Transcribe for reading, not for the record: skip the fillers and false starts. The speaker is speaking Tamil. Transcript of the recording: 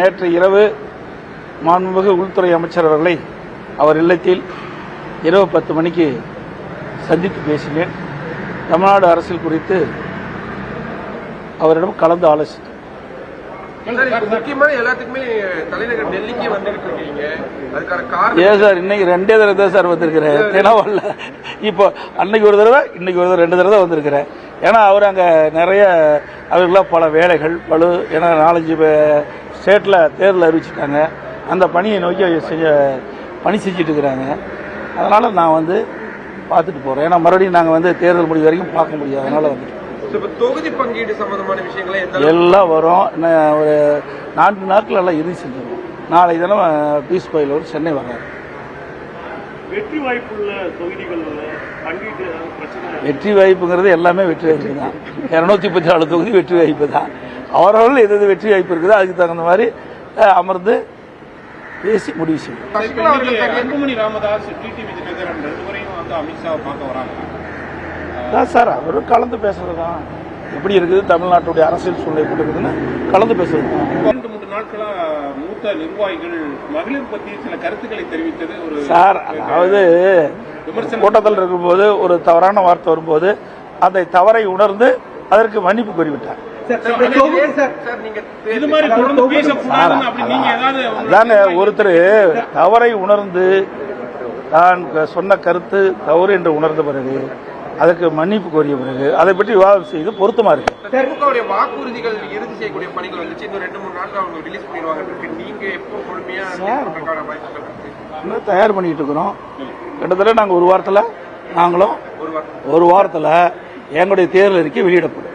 நேற்று இரவு மாண்புமிகு உள்துறை அமைச்சர் அவர்களை அவர் இல்லத்தில் இரவு 10 மணிக்கு சந்தித்து பேசினேன். தமிழ்நாடு அரசியல் குறித்து அவரிடம் கலந்து ஆலோசித்தேன். முக்கியமான எல்லாத்துக்குமே தலைநகர் டெல்லிக்கு வந்துட்டு இருக்கீங்க, அதுக்கான காரணம் ஏன் சார்? இன்னைக்கு 2 தடவை தான் சார் வந்திருக்கிறேன். ஏன்னா வரல, இப்போ அன்னைக்கு ஒரு தடவை, இன்னைக்கு ஒரு தடவை, 2 தடவை தான் வந்திருக்கிறேன். ஏன்னா அவர் அங்கே நிறைய அவர்களாம் பல வேலைகள் ஏன்னா 4-5 ஸ்டேட்டில் தேர்தல் அறிவிச்சிட்டாங்க. அந்த பணியை நோக்கி பணி செஞ்சுட்டு இருக்கிறாங்க. அதனால் நான் வந்து பார்த்துட்டு போகிறேன். ஏன்னா மறுபடியும் நாங்கள் தேர்தல் முடிவு வரைக்கும் பார்க்க முடியாது. அதனால் வந்துட்டு தொகுதி பங்கீடு சம்பந்தமான விஷயங்களை எல்லாம் வரும். ஒரு 4 நாட்கள் எல்லாம் இறுதி செஞ்சிருவோம். நாளை தினம் பீஸ் கோயில் ஒரு சென்னை வர்றாரு. வெற்றி வாய்ப்புள்ள தொகுதிகள் பங்கீட்டு பிரச்சனை. வெற்றி வாய்ப்புங்கிறது எல்லாமே வெற்றி வாய்ப்பு தான். 234 தொகுதி வெற்றி வாய்ப்பு தான். அவர்கள் எது வெற்றி வாய்ப்பு இருக்குதோ அதுக்கு தகுந்த மாதிரி அமர்ந்து பேசி முடிவு செய்யும். அன்புமணி ராமதாஸ், டிடிவி தினகரன் 2 பேரையும் அமித்ஷாவை பார்க்க வராங்க சார். அவரும் கலந்து பேசுறது தான். எப்படி இருக்குது தமிழ்நாட்டுடைய அரசியல் சூழ்நிலை எப்படி இருக்குதுன்னு கலந்து பேசுறது தான். 2-3 நாட்களா மூத்த நிர்வாகிகள் மகளிர் பற்றி சில கருத்துக்களை தெரிவித்தது ஒரு சார். அதாவது கூட்டத்தில் இருக்கும்போது ஒரு தவறான வார்த்தை வரும்போது அந்த தவறை உணர்ந்து அதற்கு மன்னிப்பு கோரிவிட்டார். ஒருத்தர் தவறை உணர்ந்து தான் சொன்ன கருத்து தவறு என்று உணர்ந்த பிறகு அதுக்கு மன்னிப்பு கோரிய பிறகு அதை பற்றி விவாதம் செய்து பொருத்தமா இருக்கு. திமுகவுடைய வாக்குறுதிகள் இறுதி செய்யக்கூடிய பணிகள் வந்துச்சு. இன்னும் 2-3 நாட்கள் அவங்க ரிலீஸ் பண்ணிடுவாங்க. நீங்க எப்போ பொறுமையா தயார் பண்ணிட்டு இருக்கிறோம். கிட்டத்தட்ட நாங்கள் ஒரு வாரத்தில் எங்களுடைய தேர்தல் அறிக்கை வெளியிடப்படும்.